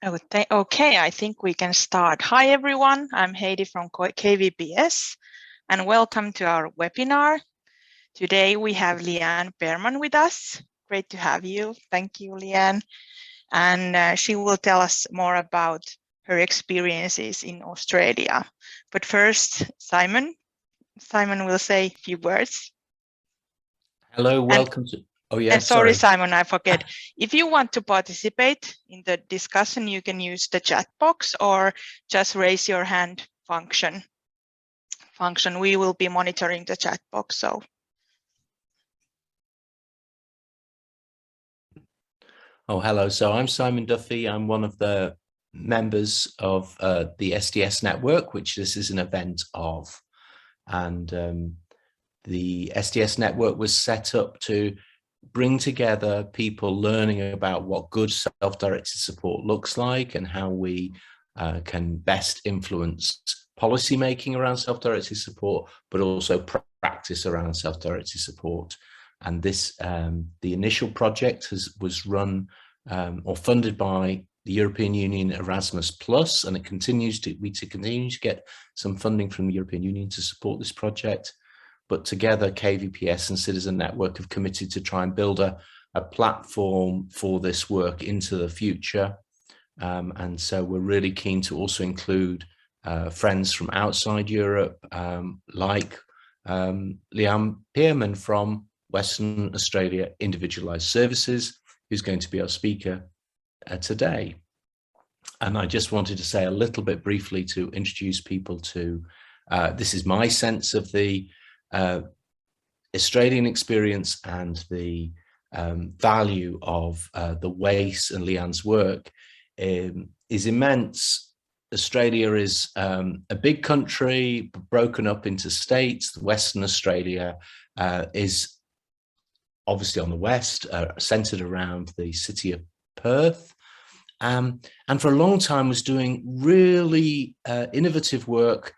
Okay, I think we can start. Hi everyone, I'm Heidi from KVPS and welcome to our webinar. Today we have Leanne Pearman with us. Great to have you. Thank you, Leanne. And she will tell us more about her experiences in Australia. But first, Simon will say a few words. Hello, welcome to... Oh yeah, sorry, Simon, I forget. If you want to participate in the discussion, you can use the chat box or just raise your hand function. We will be monitoring the chat box. So. Oh, hello. So I'm Simon Duffy. I'm one of the members of the SDS network, which this is an event of. And the SDS network was set up to bring together people learning about what good self-directed support looks like and how we can best influence policy making around self-directed support, but also practice around self-directed support. And this, the initial project was run or funded by the European Union Erasmus+, and we continue to get some funding from the European Union to support this project. But together, KVPS and Citizen Network have committed to try and build a platform for this work into the future. And so we're really keen to also include friends from outside Europe, like Leanne Pearman from Western Australia Individualised Services, who's going to be our speaker today. And I just wanted to say a little bit briefly to introduce people to, this is my sense of the Australian experience and the value of the WAIS and Leanne's work is immense. Australia is a big country broken up into states. Western Australia is obviously on the west, centered around the city of Perth, and for a long time was doing really innovative work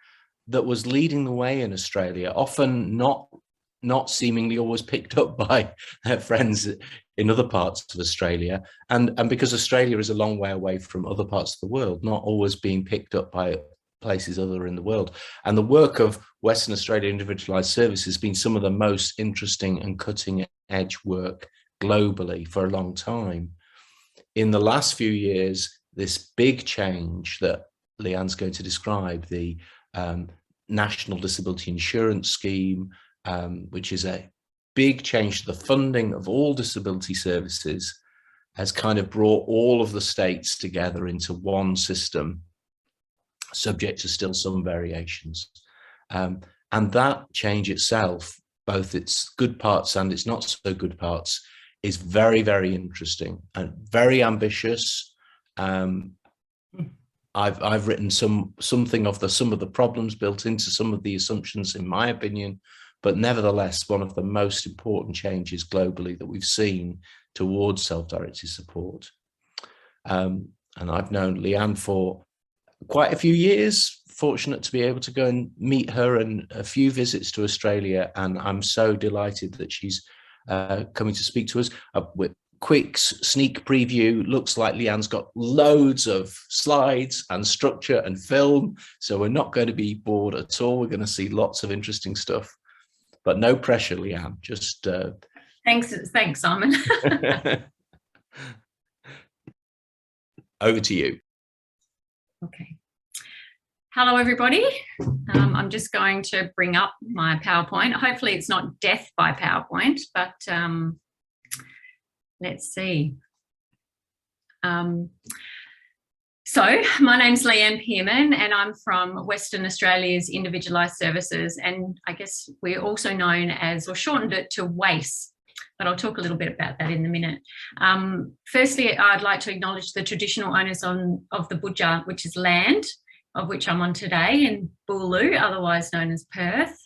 that was leading the way in Australia, often not seemingly always picked up by their friends in other parts of Australia. And because Australia is a long way away from other parts of the world, not always being picked up by places other in the world. And the work of Western Australia Individualised Services has been some of the most interesting and cutting edge work globally for a long time. In the last few years, this big change that Leanne's going to describe, the National Disability Insurance Scheme, which is a big change to the funding of all disability services, has kind of brought all of the states together into one system, subject to still some variations. And that change itself, both its good parts and its not so good parts, is very, very interesting and very ambitious. I've written something of some of the problems built into some of the assumptions, in my opinion, but nevertheless, one of the most important changes globally that we've seen towards self-directed support. And I've known Leanne for quite a few years, fortunate to be able to go and meet her and a few visits to Australia. And I'm so delighted that she's coming to speak to us. With quick sneak preview, looks like Leanne's got loads of slides and structure and film, so we're not going to be bored at all. We're going to see lots of interesting stuff, but no pressure, Leanne. Just thanks, Simon. Over to you. Okay. Hello, everybody. I'm just going to bring up my PowerPoint. Hopefully it's not death by PowerPoint, but let's see. So my name's Leanne Pearman and I'm from Western Australia's Individualised Services, and I guess we're also known as, or shortened it to WAIS, but I'll talk a little bit about that in a minute. Firstly, I'd like to acknowledge the traditional owners of the Budja, which is land, of which I'm on today, in Booloo, otherwise known as Perth,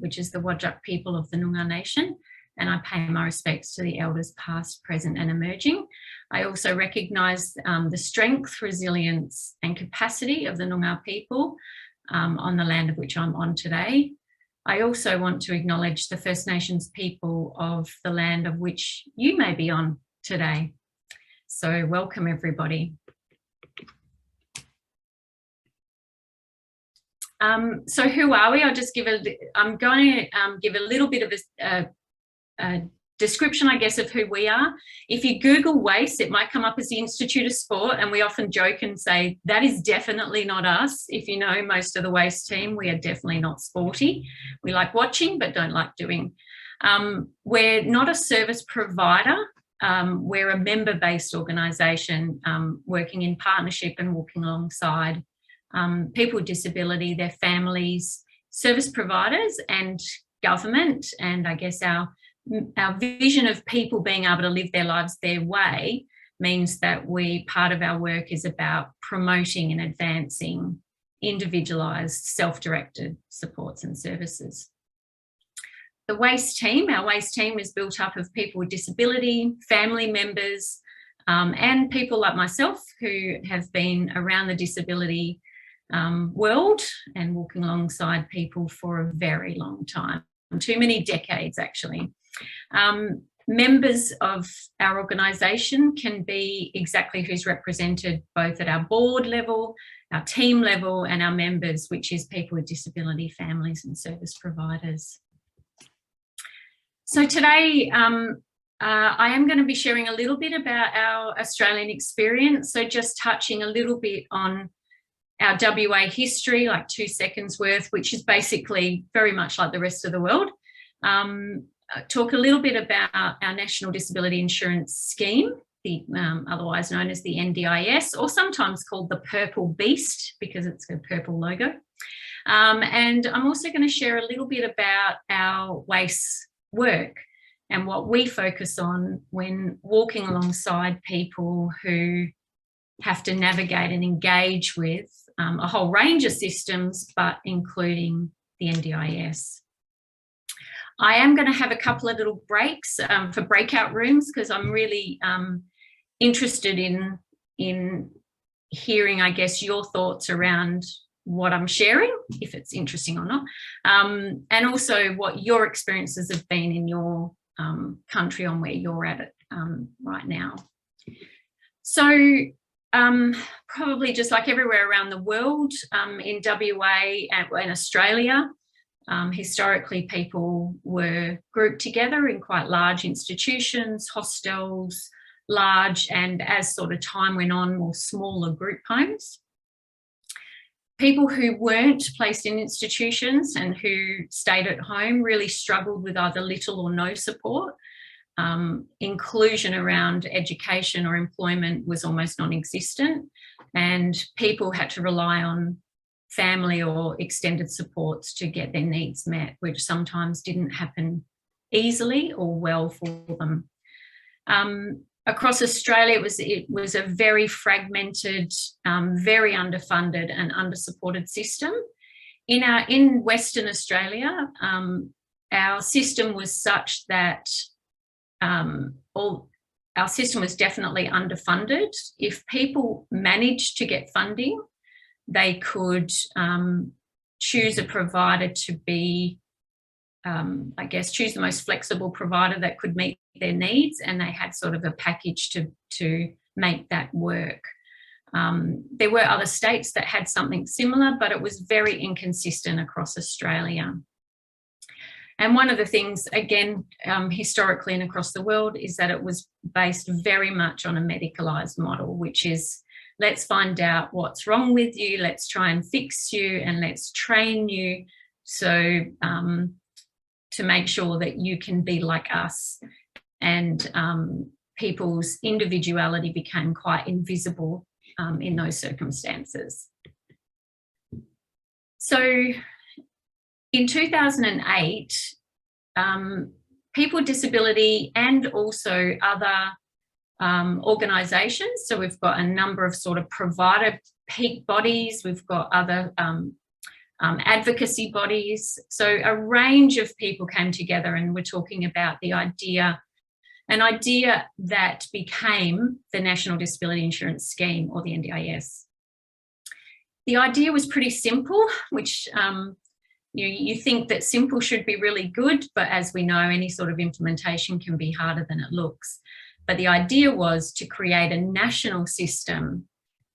which is the Whadjuk people of the Noongar Nation. And I pay my respects to the elders past, present and emerging. I also recognise the strength, resilience and capacity of the Noongar people on the land of which I'm on today. I also want to acknowledge the First Nations people of the land of which you may be on today. So welcome, everybody. So who are we? I'm going to give a little bit of a description, I guess, of who we are. If you Google WAIS, it might come up as the Institute of Sport, and we often joke and say, that is definitely not us. If you know most of the WAIS team, we are definitely not sporty. We like watching, but don't like doing. We're not a service provider. We're a member-based organisation working in partnership and walking alongside people with disability, their families, service providers and government. And I guess our vision of people being able to live their lives their way means that part of our work is about promoting and advancing individualised, self-directed supports and services. The WAIS team, our WAIS team is built up of people with disability, family members, and people like myself who have been around the disability world and walking alongside people for a very long time, too many decades actually. Members of our organisation can be exactly who's represented both at our board level, our team level, and our members, which is people with disability, families and service providers. So today I am going to be sharing a little bit about our Australian experience. So just touching a little bit on our WA history, like 2 seconds worth, which is basically very much like the rest of the world. Talk a little bit about our National Disability Insurance Scheme, otherwise known as the NDIS, or sometimes called the Purple Beast because it's a purple logo. And I'm also going to share a little bit about our WAIS work and what we focus on when walking alongside people who have to navigate and engage with a whole range of systems, but including the NDIS. I am going to have a couple of little breaks for breakout rooms because I'm really interested in hearing, I guess, your thoughts around what I'm sharing, if it's interesting or not, and also what your experiences have been in your country on where you're at it right now. So probably just like everywhere around the world, in WA and Australia, historically people were grouped together in quite large institutions, hostels, large, and as sort of time went on, more smaller group homes. People who weren't placed in institutions and who stayed at home really struggled with either little or no support. Inclusion around education or employment was almost non-existent, and people had to rely on family or extended supports to get their needs met, which sometimes didn't happen easily or well for them. Across Australia, it was a very fragmented, very underfunded and under-supported system. In Western Australia, our system was such that our system was definitely underfunded. If people managed to get funding, they could choose a provider to be, I guess, choose the most flexible provider that could meet their needs, and they had sort of a package to make that work. There were other states that had something similar, but it was very inconsistent across Australia. And one of the things, again, historically and across the world, is that it was based very much on a medicalised model, which is, let's find out what's wrong with you, let's try and fix you, and let's train you so to make sure that you can be like us. And people's individuality became quite invisible in those circumstances. So in 2008, people with disability and also other organisations, so we've got a number of sort of provider peak bodies, we've got other advocacy bodies, so a range of people came together, and we're talking about an idea that became the National Disability Insurance Scheme, or the NDIS. The idea was pretty simple, which you think that simple should be really good, but as we know, any sort of implementation can be harder than it looks. But the idea was to create a national system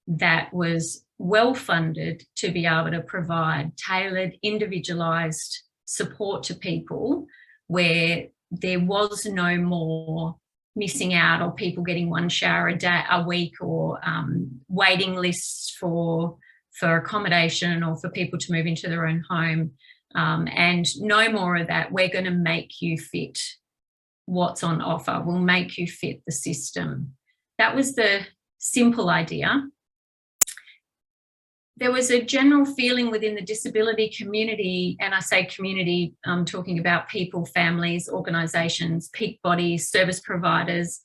that was well-funded to be able to provide tailored, individualised support to people, where there was no more missing out or people getting one shower a week, or waiting lists for accommodation or for people to move into their own home, and no more of that. We're going to make you fit what's on offer. We'll make you fit the system. That was the simple idea. There was a general feeling within the disability community, and I say community, I'm talking about people, families, organisations, peak bodies, service providers.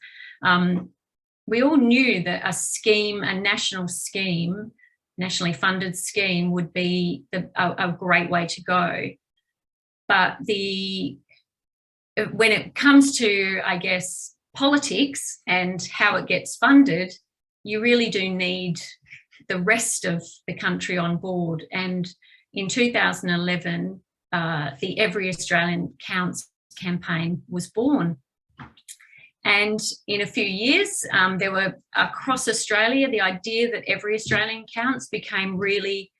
We all knew that a national scheme, nationally funded scheme, would be a great way to go. But when it comes to, I guess, politics and how it gets funded, you really do need the rest of the country on board. And in 2011, the Every Australian Counts campaign was born. And in a few years, there were across Australia, the idea that Every Australian Counts became really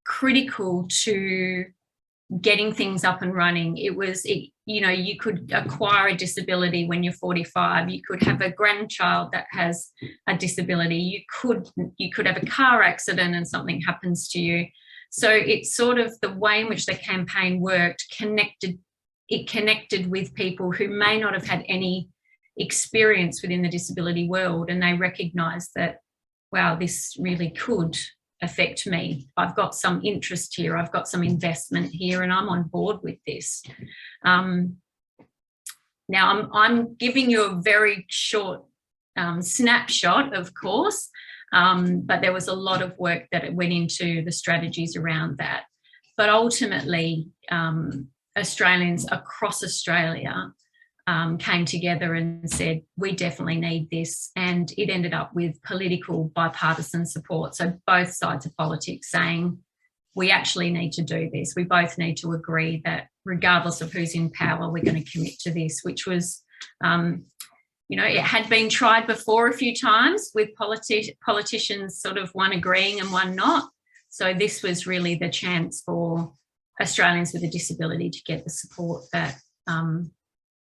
critical to getting things up and running. You could acquire a disability when you're 45. You could have a grandchild that has a disability. You could have a car accident and something happens to you. So it's sort of the way in which the campaign worked, connected with people who may not have had any experience within the disability world, and they recognised that, wow, this really could affect me. I've got some interest here, I've got some investment here, and I'm on board with this. Now I'm giving you a very short snapshot, of course, but there was a lot of work that went into the strategies around that. But ultimately, Australians across Australia came together and said, we definitely need this. And it ended up with political bipartisan support. So both sides of politics saying, we actually need to do this. We both need to agree that regardless of who's in power, we're going to commit to this, which was, it had been tried before a few times with politicians, sort of one agreeing and one not. So this was really the chance for Australians with a disability to get the support that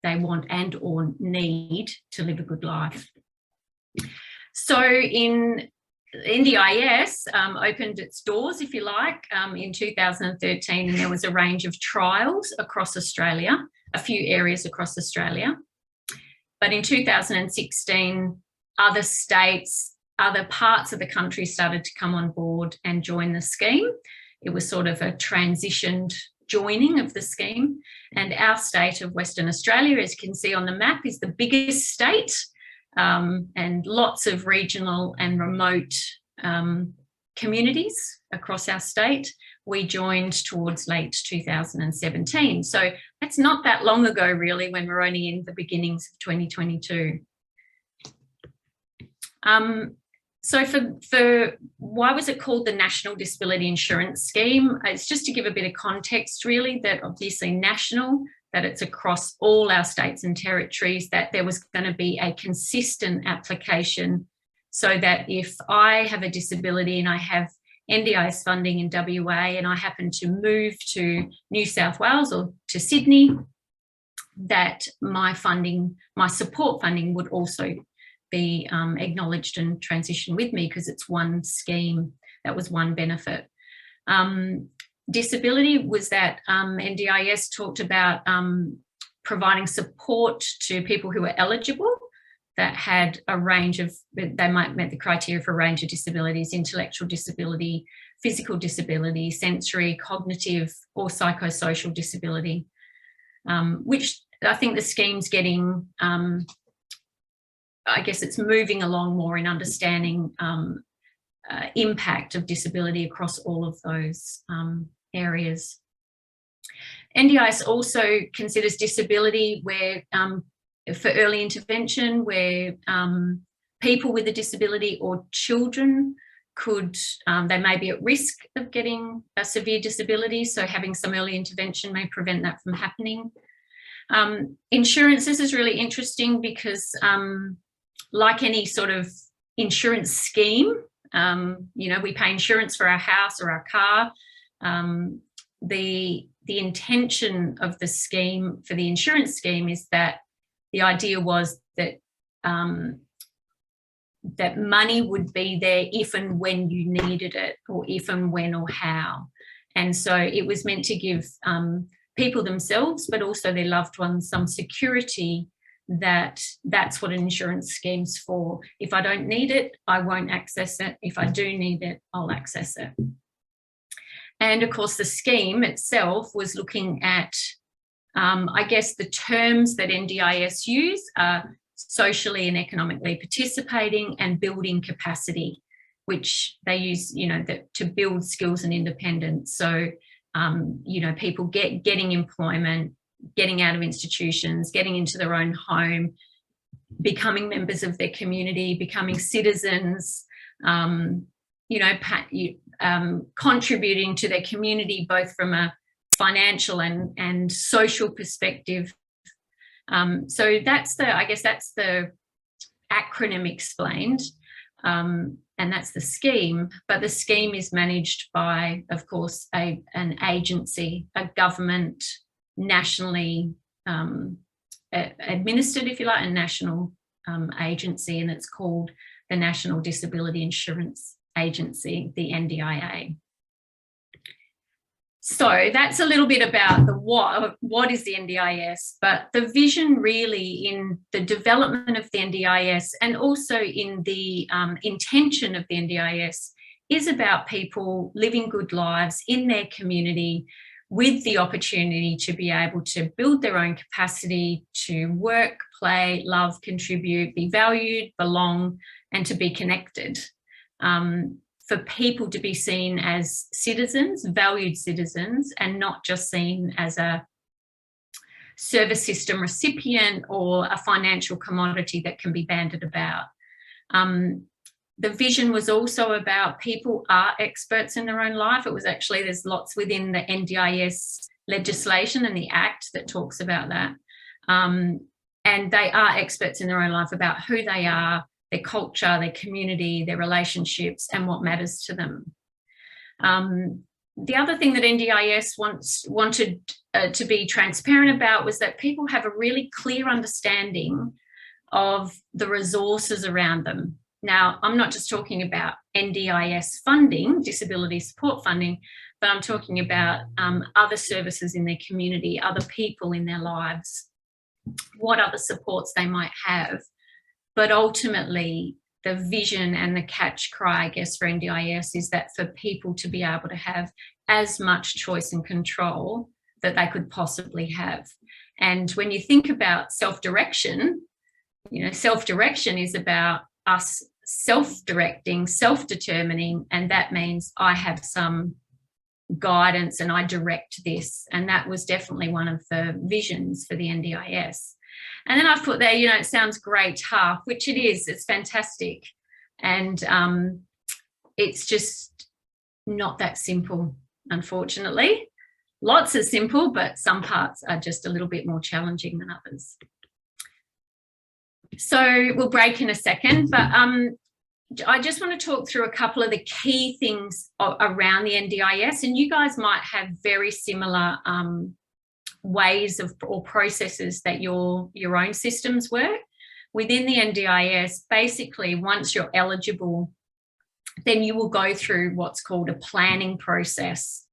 they want and or need to live a good life. So in NDIS opened its doors, if you like, in 2013, and there was a range of trials across Australia, a few areas across Australia. But in 2016, other states, other parts of the country started to come on board and join the scheme. It was sort of a transitioned joining of the scheme, and our state of Western Australia, as you can see on the map, is the biggest state, and lots of regional and remote communities across our state. We joined towards late 2017, so that's not that long ago really, when we're only in the beginnings of 2022. So for why was it called the National Disability Insurance Scheme? It's just to give a bit of context really, that obviously national, that it's across all our states and territories, that there was going to be a consistent application, so that if I have a disability and I have NDIS funding in WA and I happen to move to New South Wales or to Sydney, that my support funding would also be acknowledged and transitioned with me, because it's one scheme. That was one benefit. Disability was that NDIS talked about providing support to people who were eligible, that had a range of, they might meet the criteria for a range of disabilities: intellectual disability, physical disability, sensory, cognitive, or psychosocial disability, which I think the scheme's getting, I guess it's moving along more in understanding impact of disability across all of those areas. NDIS also considers disability where, for early intervention, where people with a disability or children could, they may be at risk of getting a severe disability, so having some early intervention may prevent that from happening. Insurance, this is really interesting because like any sort of insurance scheme, You know, we pay insurance for our house or our car. The intention of the scheme, for the insurance scheme, is that the idea was that that money would be there if and when you needed it, or if and when or how. And so it was meant to give people themselves, but also their loved ones, some security that that's what an insurance scheme's for. If I don't need it, I won't access it. If I do need it, I'll access it. And of course, the scheme itself was looking at, I guess, the terms that NDIS use are socially and economically participating and building capacity, which they use, you know, to build skills and independence. So, you know, people getting employment, getting out of institutions, getting into their own home, becoming members of their community, becoming citizens, you know, contributing to their community, both from a financial and social perspective. So that's I guess that's the acronym explained, and that's the scheme. But the scheme is managed by, of course, an agency, a government, nationally administered, if you like, a national agency, and it's called the National Disability Insurance Agency, the NDIA. So that's a little bit about the what is the NDIS, but the vision really in the development of the NDIS and also in the intention of the NDIS is about people living good lives in their community with the opportunity to be able to build their own capacity to work, play, love, contribute, be valued, belong, and to be connected. For people to be seen as citizens, valued citizens, and not just seen as a service system recipient or a financial commodity that can be banded about. The vision was also about people are experts in their own life. It was actually, there's lots within the NDIS legislation and the Act that talks about that. And they are experts in their own life about who they are, their culture, their community, their relationships, and what matters to them. The other thing that NDIS wanted to be transparent about was that people have a really clear understanding of the resources around them. Now, I'm not just talking about NDIS funding, disability support funding, but I'm talking about other services in their community, other people in their lives, what other supports they might have. But ultimately, the vision and the catch cry, I guess, for NDIS is that for people to be able to have as much choice and control that they could possibly have. And when you think about self-direction, you know, self-direction is about us self-directing, self-determining, and that means I have some guidance and I direct this. And that was definitely one of the visions for the NDIS. And then I've put there, you know, it sounds great, half, which it is, it's fantastic. And it's just not that simple, unfortunately. Lots are simple, but some parts are just a little bit more challenging than others. So we'll break in a second, but I just want to talk through a couple of the key things around the NDIS, and you guys might have very similar ways of or processes that your own systems work. Within the NDIS, basically, once you're eligible, then you will go through what's called a planning process.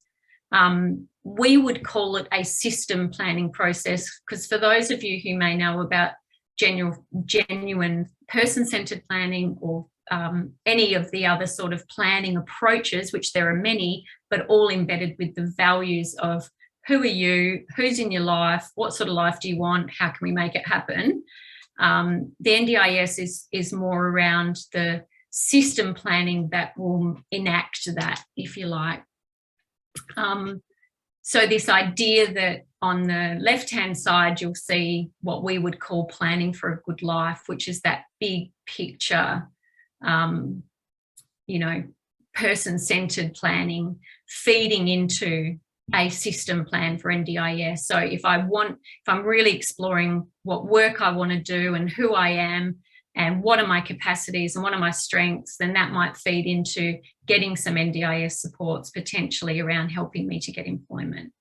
We would call it a system planning process, because for those of you who may know about genuine person-centered planning or any of the other sort of planning approaches, which there are many, but all embedded with the values of who are you, who's in your life, what sort of life do you want, how can we make it happen? The NDIS is more around the system planning that will enact that, if you like. So this idea that on the left-hand side, you'll see what we would call planning for a good life, which is that big picture, you know, person-centered planning feeding into a system plan for NDIS. So if I'm really exploring what work I want to do and who I am, and what are my capacities and what are my strengths, then that might feed into getting some NDIS supports potentially around helping me to get employment.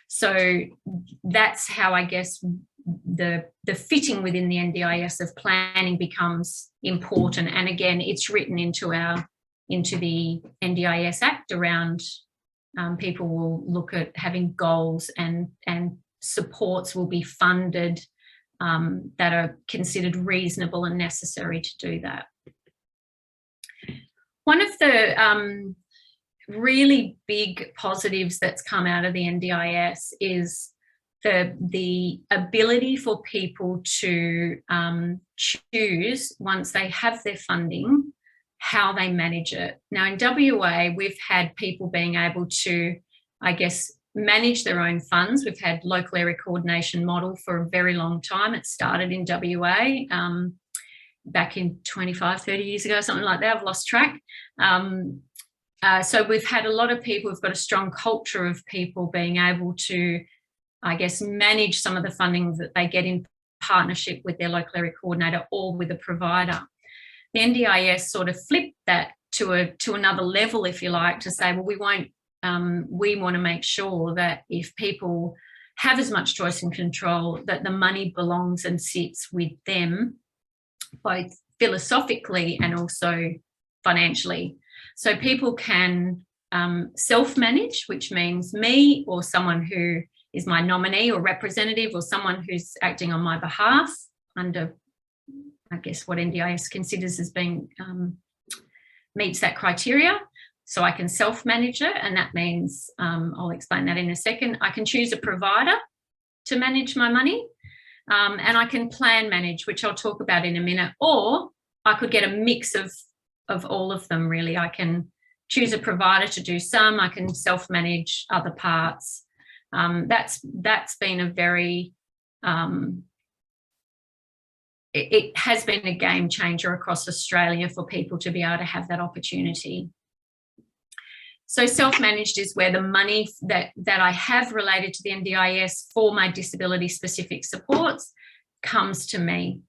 So that's how I guess the fitting within the NDIS of planning becomes important. And again, it's written into the NDIS Act around people will look at having goals, and supports will be funded that are considered reasonable and necessary to do that. One of the really big positives that's come out of the NDIS is the ability for people to choose, once they have their funding, how they manage it. Now in WA, we've had people being able to, I guess, manage their own funds. We've had local area coordination model for a very long time. It started in WA back in 25, 30 years ago, something like that. I've lost track. So we've had a lot of people, we've got a strong culture of people being able to, I guess, manage some of the funding that they get in partnership with their local area coordinator or with a provider. The NDIS sort of flipped that to another level, if you like, to say, well, we want to make sure that if people have as much choice and control, that the money belongs and sits with them, both philosophically and also financially. So people can self-manage, which means me or someone who is my nominee or representative or someone who's acting on my behalf under, I guess, what NDIS considers as being meets that criteria. So I can self-manage it, and that means, I'll explain that in a second, I can choose a provider to manage my money, and I can plan manage, which I'll talk about in a minute, or I could get a mix of all of them, really. I can choose a provider to do some, I can self-manage other parts. That's been a very, it has been a game changer across Australia for people to be able to have that opportunity. So self-managed is where the money that I have related to the NDIS for my disability specific supports comes to me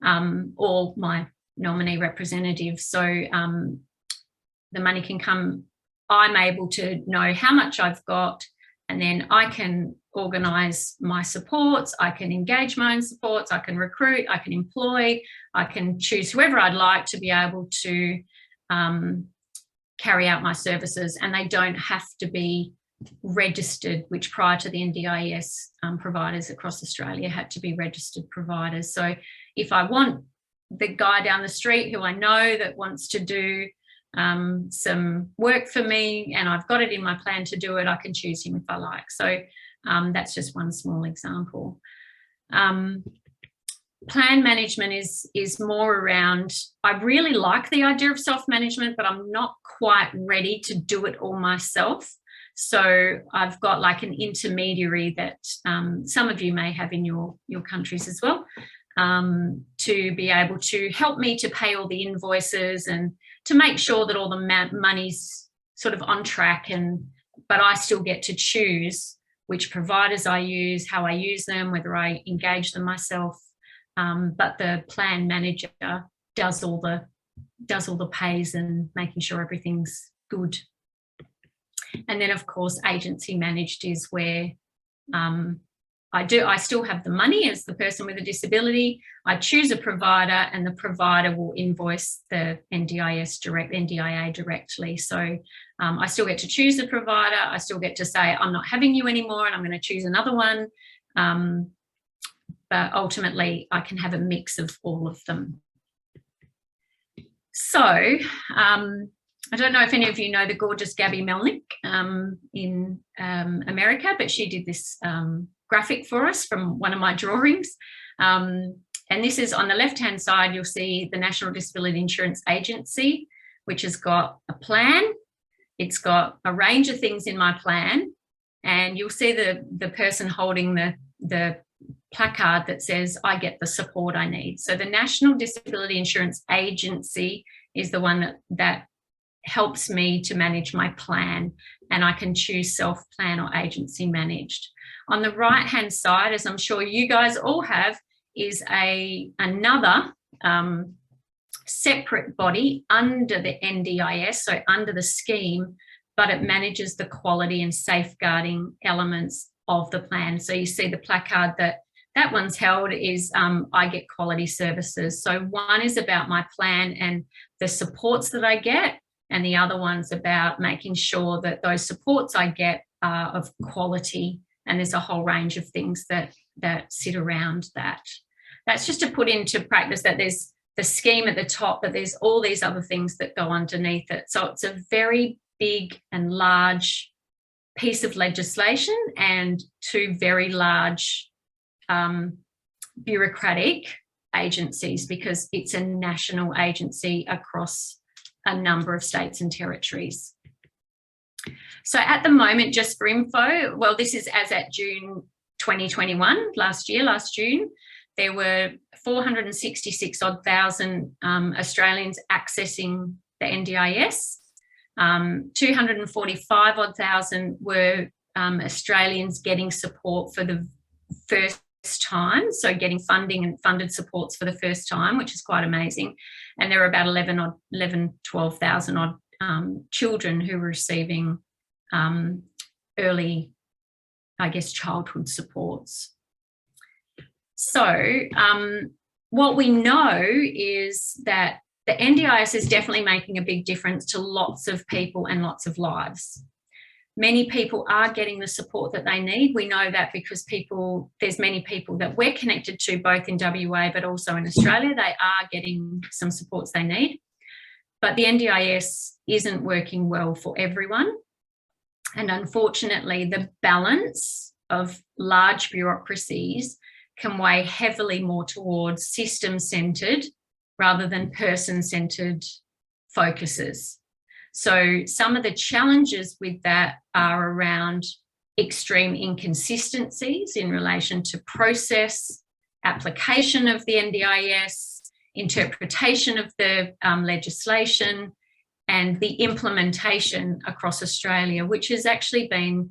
or my nominee representative. So the money can come, I'm able to know how much I've got, and then I can organise my supports, I can engage my own supports, I can recruit, I can employ, I can choose whoever I'd like to be able to carry out my services, and they don't have to be registered, which prior to the NDIS providers across Australia had to be registered providers. So if I want the guy down the street who I know that wants to do some work for me and I've got it in my plan to do it, I can choose him if I like. So that's just one small example. Plan management is more around, I really like the idea of self-management, but I'm not quite ready to do it all myself. So I've got like an intermediary that some of you may have in your countries as well, to be able to help me to pay all the invoices and to make sure that all the money's sort of on track, but I still get to choose which providers I use, how I use them, whether I engage them myself. But the plan manager does all the pays and making sure everything's good. And then of course agency managed is where I still have the money as the person with a disability. I choose a provider and the provider will invoice the NDIA directly. So I still get to choose a provider. I still get to say, I'm not having you anymore and I'm going to choose another one. But ultimately I can have a mix of all of them. So I don't know if any of you know the gorgeous Gabby Melnick in America, but she did this graphic for us from one of my drawings. And this is on the left-hand side, you'll see the National Disability Insurance Agency, which has got a plan. It's got a range of things in my plan. And you'll see the person holding the placard that says, I get the support I need. So the National Disability Insurance Agency is the one that helps me to manage my plan, and I can choose self-plan or agency managed. On the right-hand side, as I'm sure you guys all have, is another separate body under the NDIS, so under the scheme, but it manages the quality and safeguarding elements of the plan. So you see the placard that one's held is I get quality services. So one is about my plan and the supports that I get, and the other one's about making sure that those supports I get are of quality, and there's a whole range of things that sit around that. That's just to put into practice that there's the scheme at the top, but there's all these other things that go underneath it. So it's a very big and large piece of legislation and two very large bureaucratic agencies, because it's a national agency across a number of states and territories. So at the moment, just for info, well, this is as at June 2021, last June, there were 466 odd thousand Australians accessing the NDIS. 245 odd thousand were Australians getting support for the first time, so getting funding and funded supports for the first time, which is quite amazing. And there were about 12,000 odd children who were receiving early, I guess, childhood supports. So what we know is that the NDIS is definitely making a big difference to lots of people and lots of lives. Many people are getting the support that they need. We know that because there's many people that we're connected to, both in WA but also in Australia. They are getting some supports they need. But the NDIS isn't working well for everyone. And unfortunately, the balance of large bureaucracies can weigh heavily more towards system-centred rather than person-centred focuses. So some of the challenges with that are around extreme inconsistencies in relation to process, application of the NDIS, interpretation of the legislation, and the implementation across Australia, which has actually been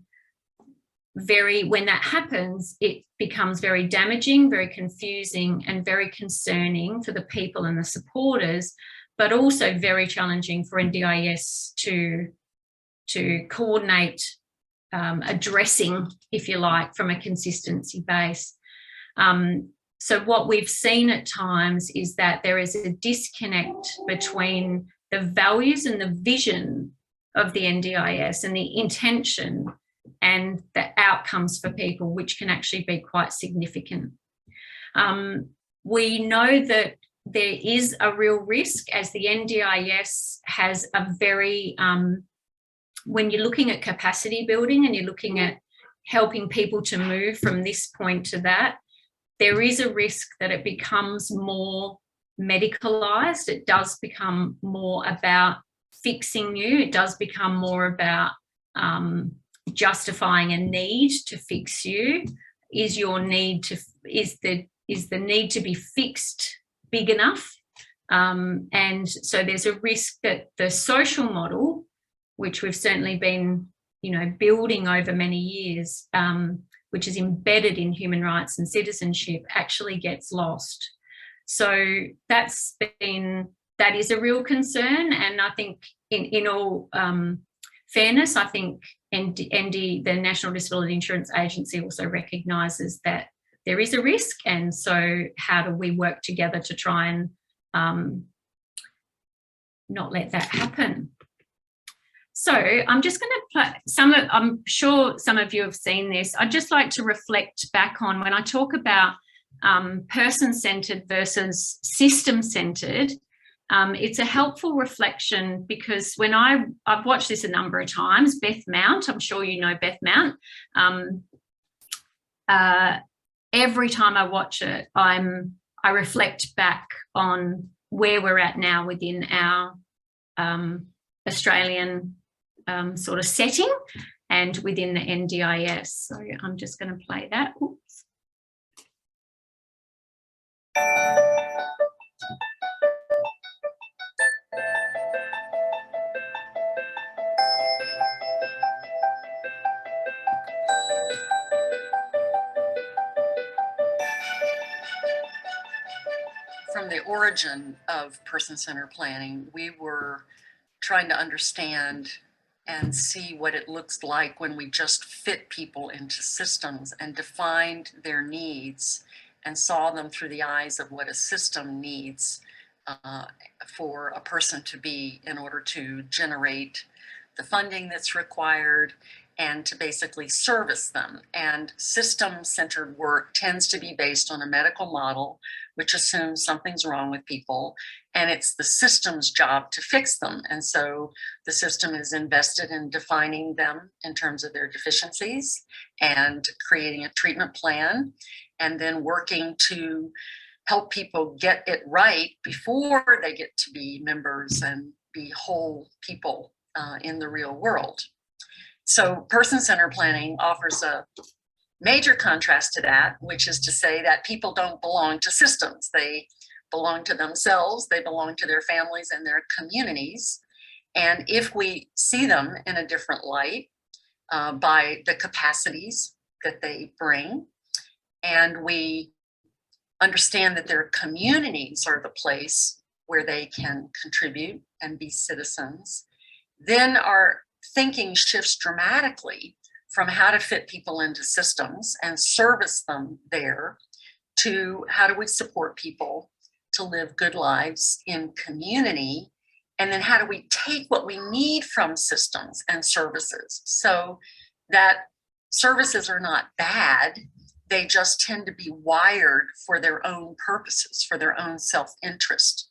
when that happens, it becomes very damaging, very confusing, and very concerning for the people and the supporters, but also very challenging for NDIS to coordinate addressing, if you like, from a consistency base. So what we've seen at times is that there is a disconnect between the values and the vision of the NDIS and the intention and the outcomes for people, which can actually be quite significant. We know that there is a real risk, as the NDIS has a very, when you're looking at capacity building and you're looking at helping people to move from this point to that, there is a risk that it becomes more medicalised. It does become more about fixing you. It does become more about justifying a need to fix you. Is the need to be fixed big enough? And so there's a risk that the social model, which we've certainly been, building over many years, which is embedded in human rights and citizenship, actually gets lost. So that is a real concern. And I think in all fairness, I think the National Disability Insurance Agency also recognises that there is a risk. And so how do we work together to try and not let that happen? So I'm just going to play I'm sure some of you have seen this. I'd just like to reflect back on when I talk about person-centred versus system-centred. It's a helpful reflection because when I've watched this a number of times, Beth Mount, I'm sure you know Beth Mount. Every time I watch it, I reflect back on where we're at now within our Australian sort of setting and within the NDIS. So I'm just going to play that. Oops. from the origin of person-centered planning, we were trying to understand and see what it looks like when we just fit people into systems and defined their needs and saw them through the eyes of what a system needs for a person to be in order to generate the funding that's required and to basically service them. And system-centered work tends to be based on a medical model, which assumes something's wrong with people, and it's the system's job to fix them. And so the system is invested in defining them in terms of their deficiencies and creating a treatment plan, and then working to help people get it right before they get to be members and be whole people in the real world. So person-centered planning offers a major contrast to that, which is to say that people don't belong to systems. They belong to themselves, they belong to their families and their communities. And if we see them in a different light by the capacities that they bring, and we understand that their communities are the place where they can contribute and be citizens, then our thinking shifts dramatically from how to fit people into systems and service them there to how do we support people to live good lives in community, and then how do we take what we need from systems and services so that services are not bad, they just tend to be wired for their own purposes, for their own self-interest.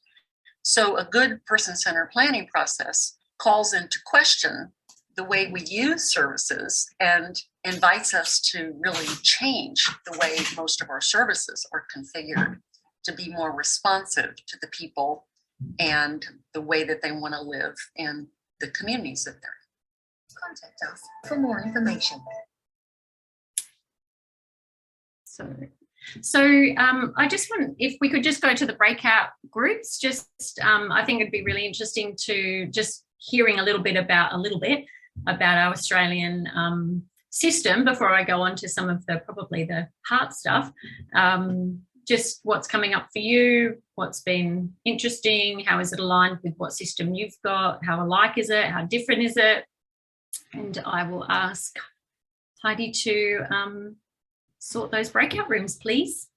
So a good person-centered planning process calls into question the way we use services and invites us to really change the way most of our services are configured to be more responsive to the people and the way that they want to live in the communities that they're in. Contact us for more information. So I just want, if we could just go to the breakout groups, I think it'd be really interesting to just hearing a little bit about our Australian system before I go on to some of probably the hard stuff. Just what's coming up for you, what's been interesting, how is it aligned with what system you've got, how alike is it, how different is it? And I will ask Heidi to sort those breakout rooms, please.